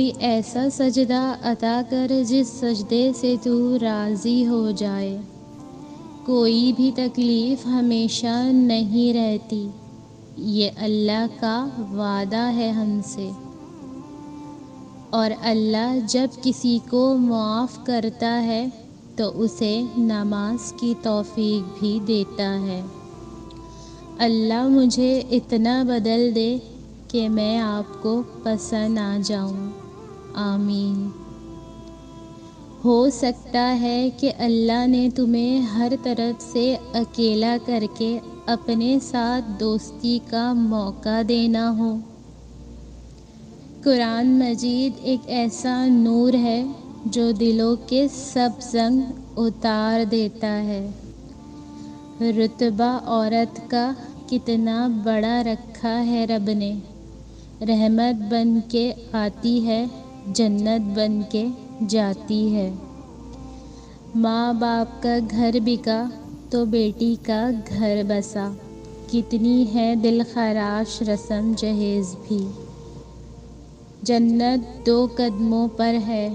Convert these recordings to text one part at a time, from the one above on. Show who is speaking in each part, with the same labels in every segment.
Speaker 1: کوئی ایسا سجدہ عطا کر جس سجدے سے تو راضی ہو جائے۔ کوئی بھی تکلیف ہمیشہ نہیں رہتی، یہ اللہ کا وعدہ ہے ہم سے۔ اور اللہ جب کسی کو معاف کرتا ہے تو اسے نماز کی توفیق بھی دیتا ہے۔ اللہ مجھے اتنا بدل دے کہ میں آپ کو پسند آ جاؤں، آمین۔ ہو سکتا ہے کہ اللہ نے تمہیں ہر طرف سے اکیلا کر کے اپنے ساتھ دوستی کا موقع دینا ہو۔ قرآن مجید ایک ایسا نور ہے جو دلوں کے سب زنگ اتار دیتا ہے۔ رتبہ عورت کا کتنا بڑا رکھا ہے رب نے، رحمت بن کے آتی ہے، جنت بن کے جاتی ہے۔ ماں باپ کا گھر بکا تو بیٹی کا گھر بسا، کتنی ہے دل خراش رسم جہیز بھی۔ جنت 2 قدموں پر ہے،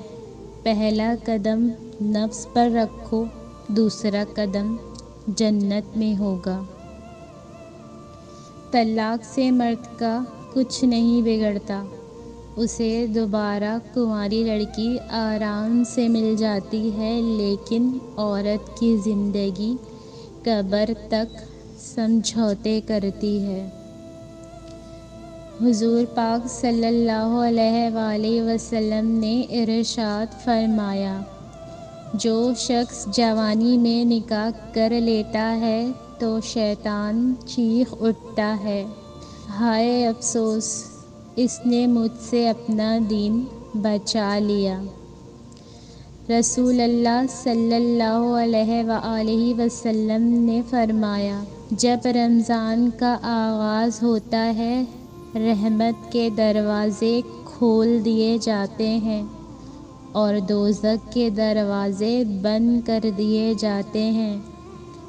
Speaker 1: پہلا قدم نفس پر رکھو، دوسرا قدم جنت میں ہوگا۔ طلاق سے مرد کا کچھ نہیں بگڑتا، اسے دوبارہ کنواری لڑکی آرام سے مل جاتی ہے، لیکن عورت کی زندگی قبر تک سمجھوتے کرتی ہے۔ حضور پاک صلی اللہ علیہ وآلہ وسلم نے ارشاد فرمایا، جو شخص جوانی میں نکاح کر لیتا ہے تو شیطان چیخ اٹھتا ہے، ہائے افسوس، اس نے مجھ سے اپنا دین بچا لیا۔ رسول اللہ صلی اللہ علیہ وآلہ وسلم نے فرمایا، جب رمضان کا آغاز ہوتا ہے، رحمت کے دروازے کھول دیے جاتے ہیں اور دوزخ کے دروازے بند کر دیے جاتے ہیں،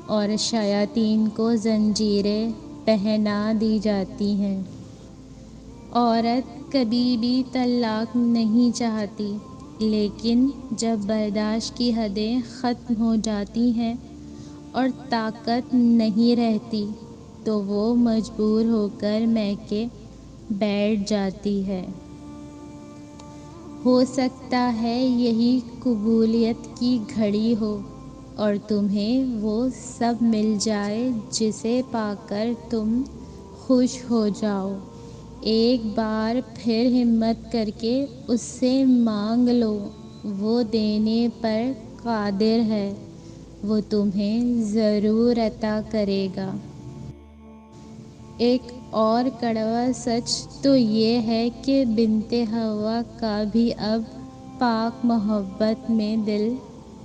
Speaker 1: اور شیاطین کو زنجیریں پہنا دی جاتی ہیں۔ عورت کبھی بھی طلاق نہیں چاہتی، لیکن جب برداشت کی حدیں ختم ہو جاتی ہیں اور طاقت نہیں رہتی تو وہ مجبور ہو کر میکے بیٹھ جاتی ہے۔ ہو سکتا ہے یہی قبولیت کی گھڑی ہو اور تمہیں وہ سب مل جائے جسے پا کر تم خوش ہو جاؤ۔ ایک بار پھر ہمت کر کے اس سے مانگ لو، وہ دینے پر قادر ہے، وہ تمہیں ضرور عطا کرے گا۔ ایک اور کڑوا سچ تو یہ ہے کہ بنت حوا کا بھی اب پاک محبت میں دل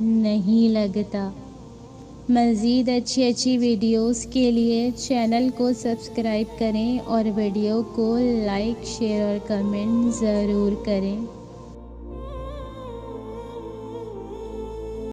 Speaker 1: نہیں لگتا۔ مزید اچھی ویڈیوز کے لیے چینل کو سبسکرائب کریں اور ویڈیو کو لائک، شیئر اور کمنٹ ضرور کریں۔